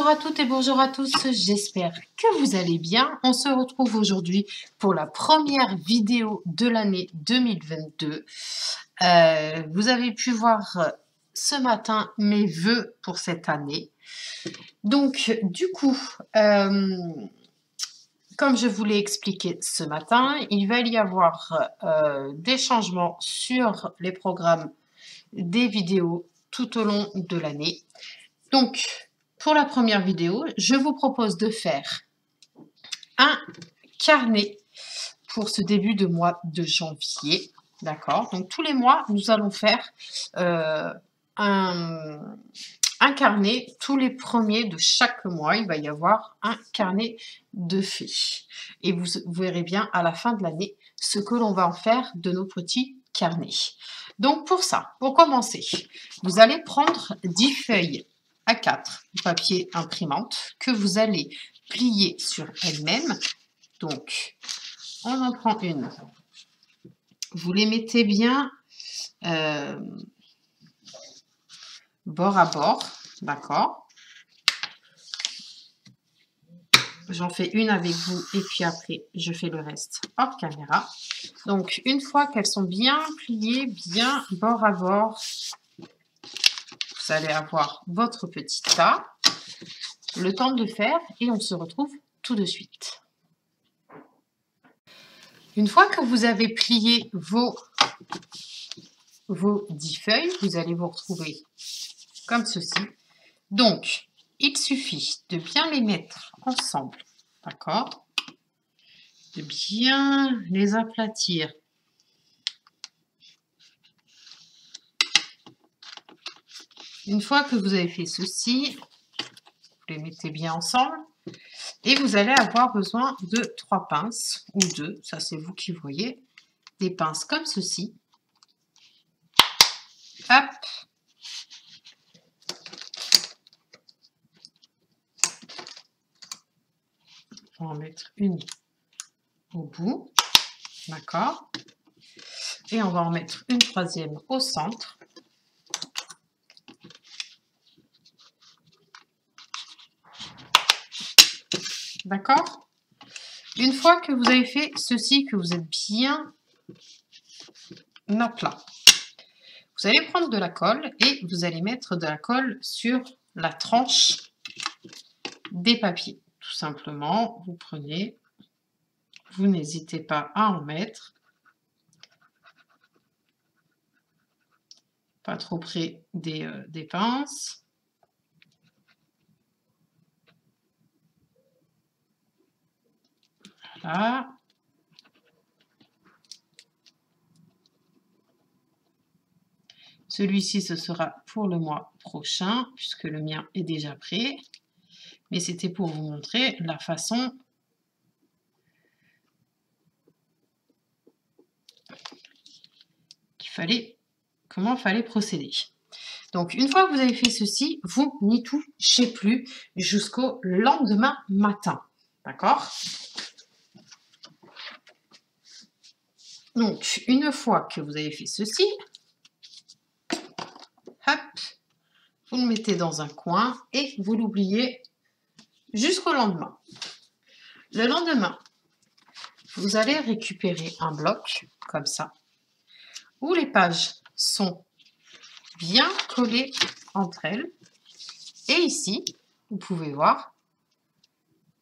Bonjour à toutes et bonjour à tous, j'espère que vous allez bien. On se retrouve aujourd'hui pour la première vidéo de l'année 2022. Vous avez pu voir ce matin mes vœux pour cette année. Donc du coup, comme je vous l'ai expliqué ce matin, il va y avoir des changements sur les programmes des vidéos tout au long de l'année. Donc, pour la première vidéo, je vous propose de faire un carnet pour ce début de mois de janvier. D'accord? Donc, tous les mois, nous allons faire un carnet. Tous les premiers de chaque mois, il va y avoir un carnet de fées. Et vous verrez bien à la fin de l'année ce que l'on va en faire de nos petits carnets. Donc, pour ça, pour commencer, vous allez prendre 10 feuilles A4 papier imprimante que vous allez plier sur elle-même. Donc, on en prend une. Vous les mettez bien bord à bord, d'accord? J'en fais une avec vous et puis après, je fais le reste hors caméra. Donc, une fois qu'elles sont bien pliées, bien bord à bord, vous allez avoir votre petit tas. Le temps de le faire et on se retrouve tout de suite. Une fois que vous avez plié vos 10 feuilles, vous allez vous retrouver comme ceci. Donc, il suffit de bien les mettre ensemble, d'accord? De bien les aplatir. Une fois que vous avez fait ceci, vous les mettez bien ensemble et vous allez avoir besoin de 3 pinces ou 2, ça c'est vous qui voyez, des pinces comme ceci. Hop. On va en mettre une au bout, d'accord? Et on va en mettre une troisième au centre. D'accord? Une fois que vous avez fait ceci, que vous êtes bien à plat, vous allez prendre de la colle et vous allez mettre de la colle sur la tranche des papiers. Tout simplement, vous prenez, vous n'hésitez pas à en mettre. Pas trop près des pinces. Voilà. Celui-ci, ce sera pour le mois prochain, puisque le mien est déjà prêt. Mais c'était pour vous montrer la façon comment il fallait procéder. Donc, une fois que vous avez fait ceci, vous n'y touchez plus jusqu'au lendemain matin. D'accord? Donc, une fois que vous avez fait ceci, hop, vous le mettez dans un coin et vous l'oubliez jusqu'au lendemain. Le lendemain, vous allez récupérer un bloc comme ça, où les pages sont bien collées entre elles. Et ici, vous pouvez voir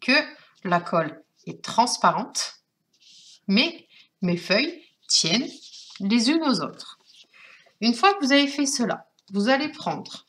que la colle est transparente, mais mes feuilles tiennent les unes aux autres. Une fois que vous avez fait cela, vous allez prendre,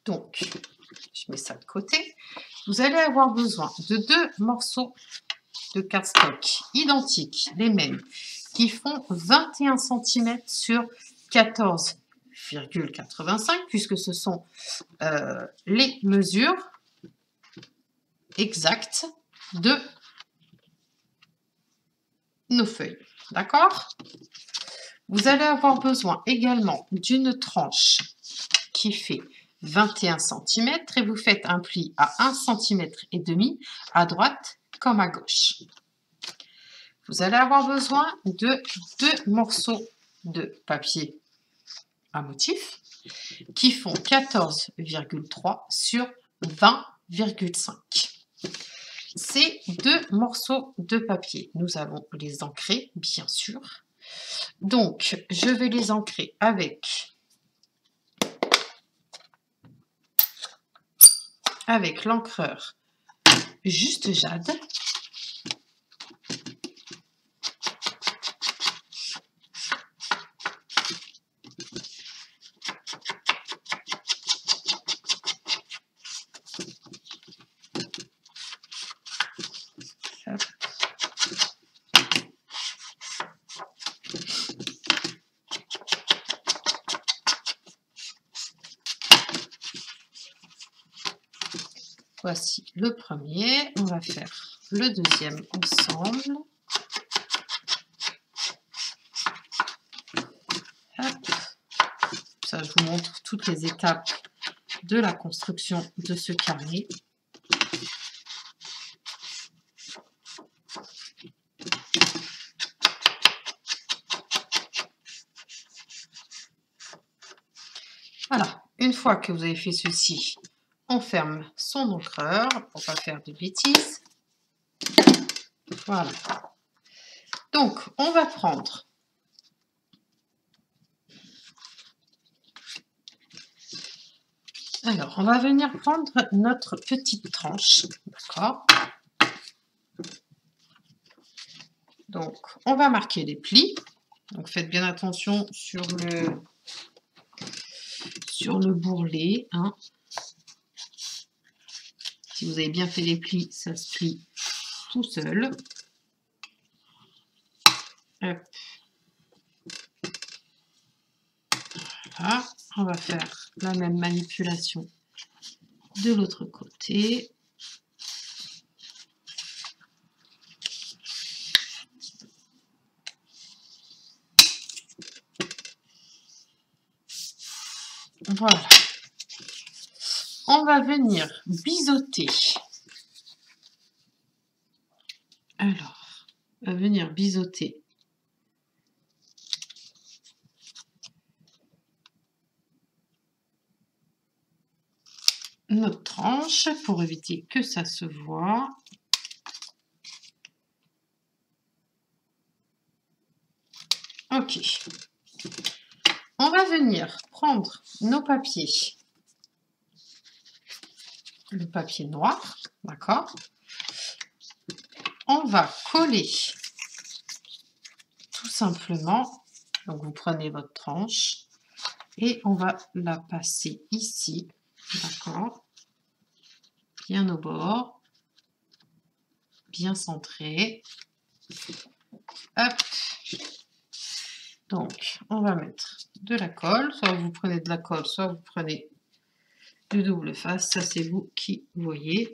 donc, je mets ça de côté, vous allez avoir besoin de 2 morceaux de cardstock identiques, les mêmes, qui font 21 cm sur 14,85 puisque ce sont les mesures exactes de nos feuilles. D'accord? Vous allez avoir besoin également d'une tranche qui fait 21 cm et vous faites un pli à 1,5 cm à droite comme à gauche. Vous allez avoir besoin de 2 morceaux de papier à motif qui font 14,3 sur 20,5. Ces deux morceaux de papier, nous allons les ancrer, bien sûr. Donc, je vais les ancrer avec l'encreur Juste Jade. Voici le premier, on va faire le deuxième ensemble. Hop. Ça, je vous montre toutes les étapes de la construction de ce carnet. Voilà, une fois que vous avez fait ceci, on ferme son encreur pour ne pas faire de bêtises. Voilà. Donc, on va prendre on va venir prendre notre petite tranche, d'accord? Donc, on va marquer les plis. Donc, faites bien attention sur le bourrelet, hein. Si vous avez bien fait les plis, ça se plie tout seul. Hop. Voilà. On va faire la même manipulation de l'autre côté. Voilà. On va venir biseauter. Alors, on va venir biseauter notre tranche pour éviter que ça se voit. Ok. On va venir prendre nos papiers. Le papier noir, d'accord? On va coller tout simplement. Donc, vous prenez votre tranche et on va la passer ici, d'accord? Bien au bord, bien centré. Hop. Donc, on va mettre de la colle. Soit vous prenez de la colle, soit vous prenez du double face. Ça, c'est vous qui voyez.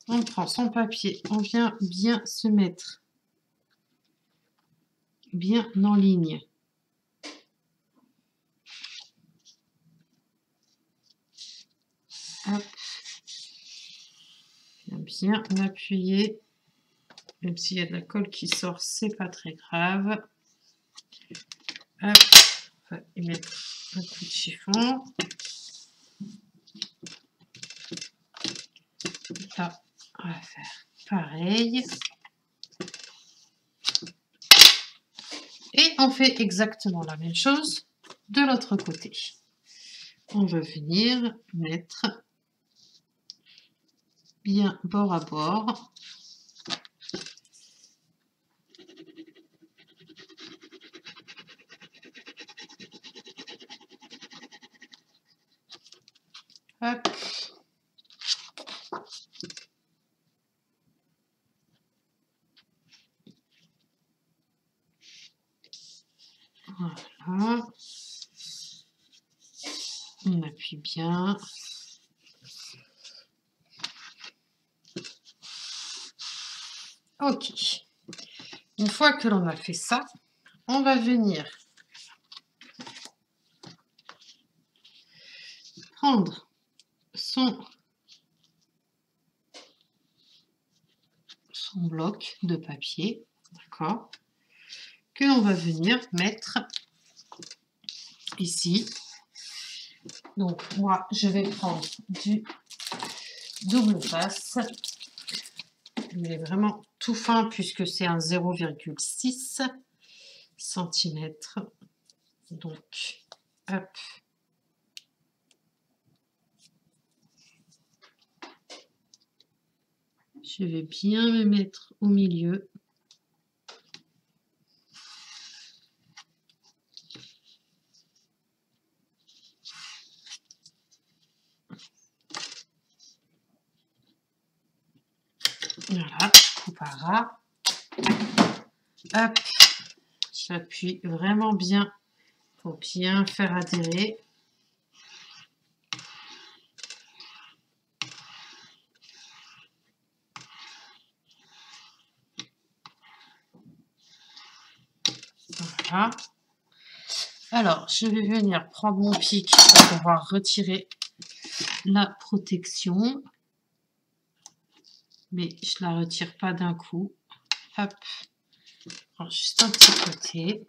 On prend son papier, on vient bien se mettre bien en ligne. Hop. Bien appuyer. Même s'il y a de la colle qui sort, c'est pas très grave. Hop. On va y mettre un coup de chiffon. Là, on va faire pareil. Et on fait exactement la même chose de l'autre côté. On va venir mettre bien bord à bord. Hop. Voilà. On appuie bien. Ok. Une fois que l'on a fait ça, on va venir prendre son bloc de papier. d'accord, que l'on va venir mettre ici. Donc moi je vais prendre du double face. Il est vraiment tout fin puisque c'est un 0,6 cm. Donc hop. Je vais bien me mettre au milieu. Voilà, coupe à ras. Hop, j'appuie vraiment bien pour bien faire adhérer. Voilà. Alors, je vais venir prendre mon pic pour pouvoir retirer la protection. Mais je ne la retire pas d'un coup. Hop, je prends juste un petit côté.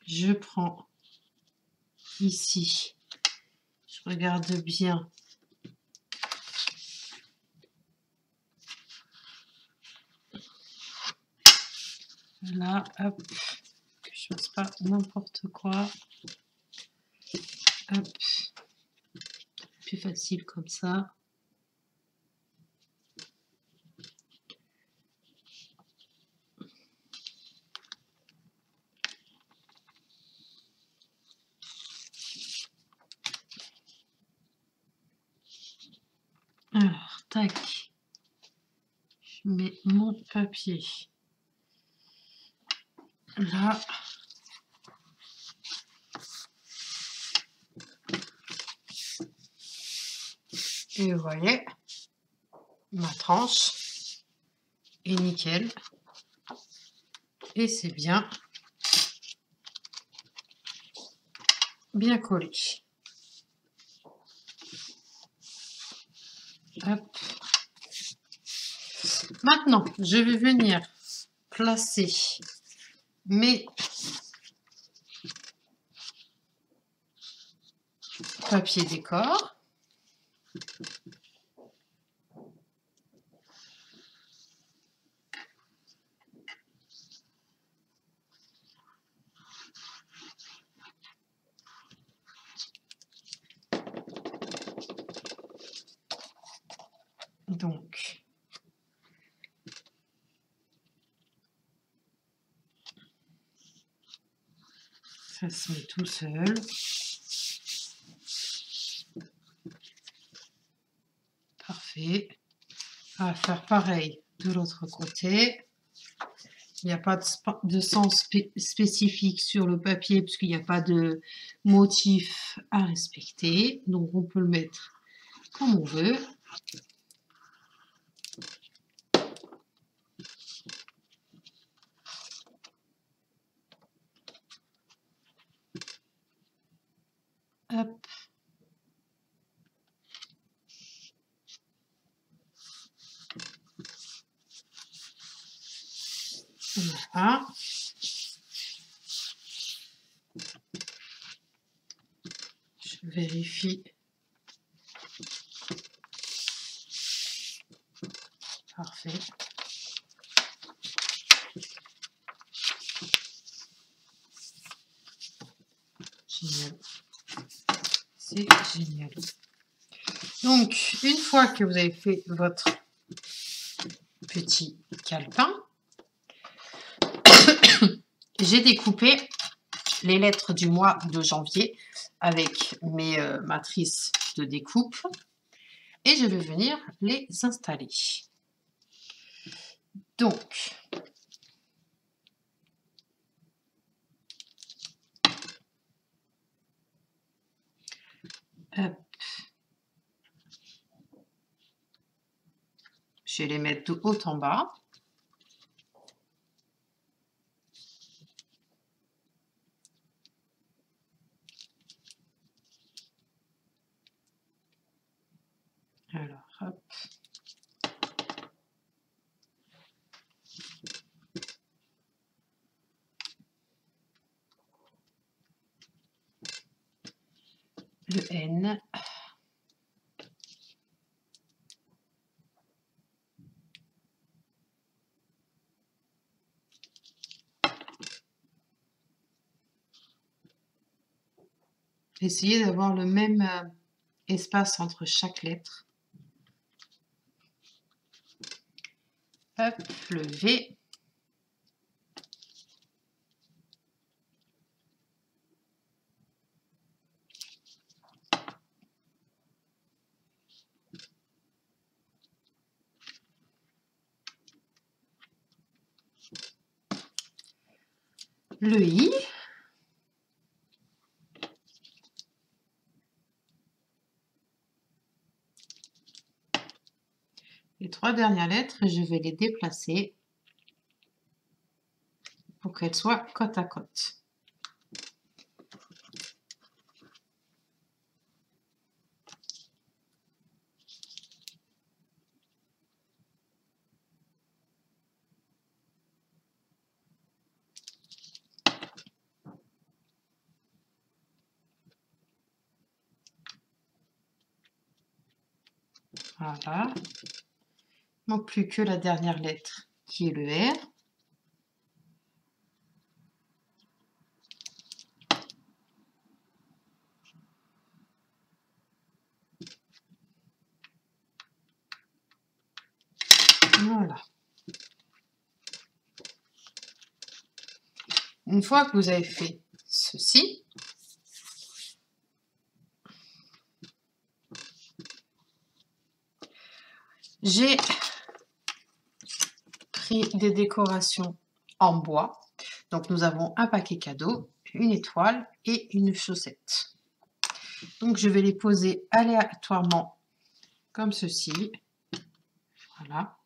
Je prends ici. Je regarde bien. Là, hop, que je ne fasse pas n'importe quoi. Hop, plus facile comme ça. Alors, tac, je mets mon papier là. Et vous voyez, ma tranche est nickel. Et c'est bien collé. Hop. Maintenant, je vais venir placer mes papiers décor. Donc, ça se met tout seul. Parfait. On va faire pareil de l'autre côté. Il n'y a pas de sens spécifique sur le papier puisqu'il n'y a pas de motif à respecter. Donc, on peut le mettre comme on veut. Hop. Voilà. Je vérifie. Parfait. Génial. C'est génial. Donc, une fois que vous avez fait votre petit calepin, j'ai découpé les lettres du mois de janvier avec mes matrices de découpe et je vais venir les installer. Donc, hop. Je vais les mettre de haut en bas. Alors, hop. le N. Essayez d'avoir le même espace entre chaque lettre. Hop, le V. Le I. Les 3 dernières lettres, je vais les déplacer pour qu'elles soient côte à côte. Voilà. Il ne manque plus que la dernière lettre qui est le R. Voilà. Une fois que vous avez fait ceci, j'ai pris des décorations en bois. Donc nous avons un paquet cadeau, une étoile et une chaussette. Donc je vais les poser aléatoirement comme ceci. Voilà.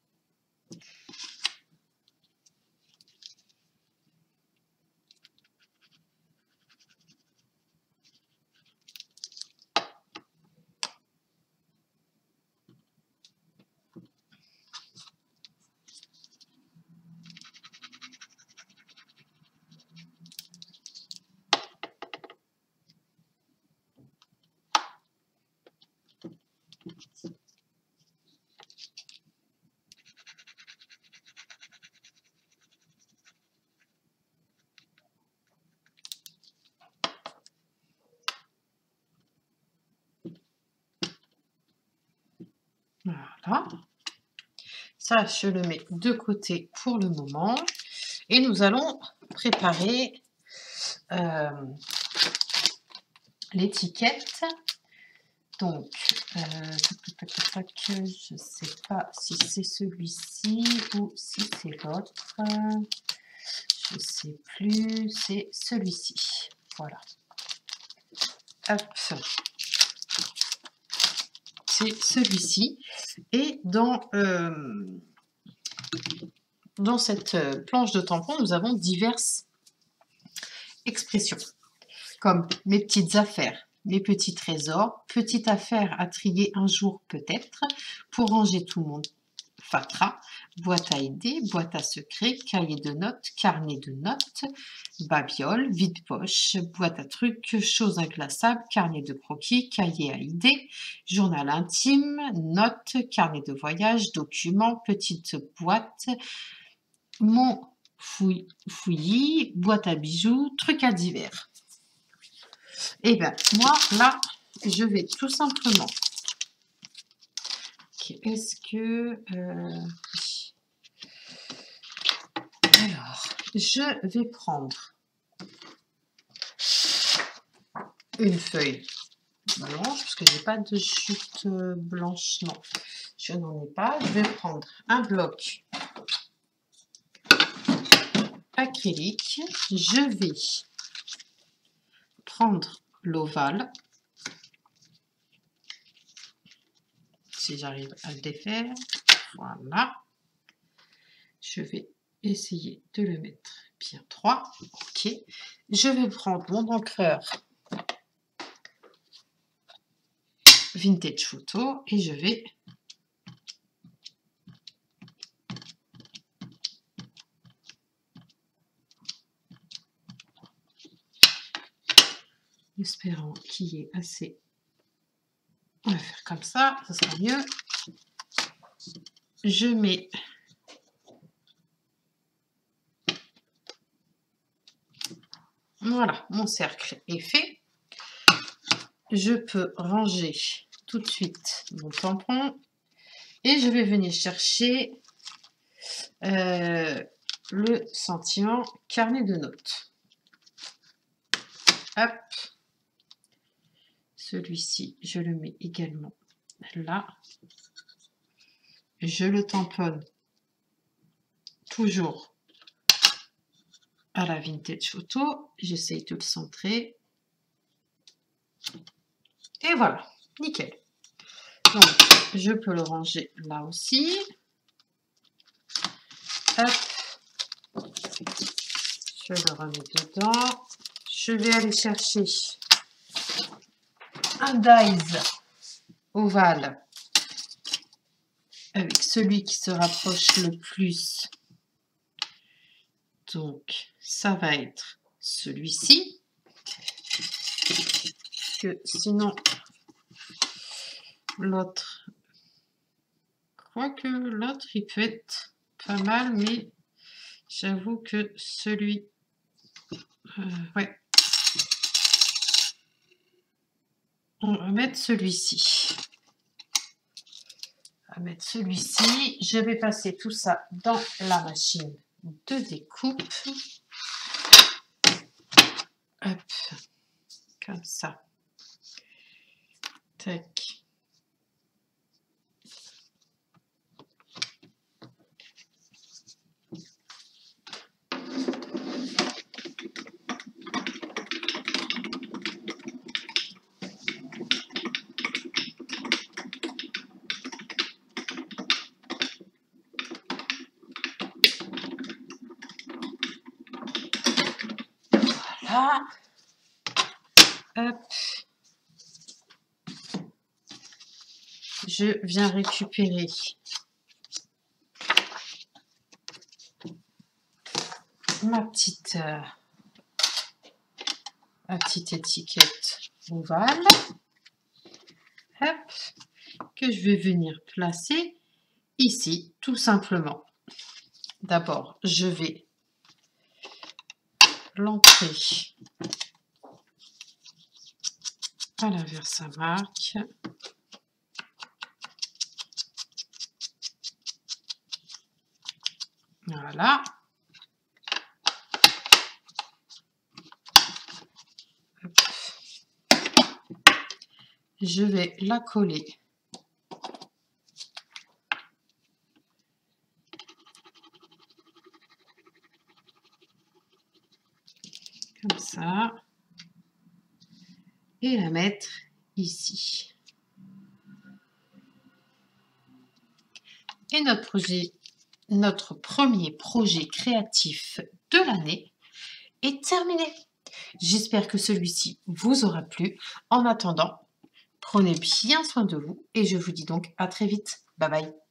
Voilà. Ça, je le mets de côté pour le moment. Et nous allons préparer l'étiquette. Donc, je ne sais pas si c'est celui-ci ou si c'est l'autre. Je ne sais plus, c'est celui-ci. Voilà. Hop. C'est celui-ci. Et dans cette planche de tampon, nous avons diverses expressions, comme mes petites affaires, mes petits trésors, petite affaire à trier un jour peut-être, pour ranger tout mon fatras, boîte à idées, boîte à secrets, cahier de notes, carnet de notes, babiole, vide-poche, boîte à trucs, choses inclassables, carnet de croquis, cahier à idées, journal intime, notes, carnet de voyage, documents, petite boîte, mon fouillis, boîte à bijoux, trucs à divers. Et bien, moi, là, je vais tout simplement... Est-ce que... Alors, je vais prendre une feuille blanche, parce que je n'ai pas de chute blanche, non, je n'en ai pas. Je vais prendre un bloc acrylique. Je vais prendre l'ovale, si j'arrive à le défaire. Voilà. Je vais essayer de le mettre bien droit. Ok. Je vais prendre mon encreur Vintage Photo et je vais espérant qu'il y ait assez On va faire comme ça, ça sera mieux. Je mets voilà, mon cercle est fait. Je peux ranger tout de suite mon tampon et je vais venir chercher le sentiment carnet de notes. Hop. Celui-ci, je le mets également là. Je le tamponne toujours à la vintage photo. J'essaye de le centrer. Et voilà, nickel. Donc, je peux le ranger là aussi. Hop. Je le remets dedans. Je vais aller chercher un dies ovale avec celui qui se rapproche le plus. Donc, ça va être celui-ci. Que sinon, l'autre, quoique l'autre, il peut être pas mal, mais j'avoue que celui, ouais, on va mettre celui-ci. On va mettre celui-ci. Je vais passer tout ça dans la machine de découpe. Hop, comme ça. Tac. Voilà. Hop. Je viens récupérer ma petite étiquette ovale, hop, que je vais venir placer ici, tout simplement. D'abord, je vais l'ancrer à la Versamark. Voilà. Hop. Je vais la coller comme ça et la mettre ici. Et notre premier projet créatif de l'année est terminé. J'espère que celui-ci vous aura plu. En attendant, prenez bien soin de vous et je vous dis donc à très vite. Bye bye.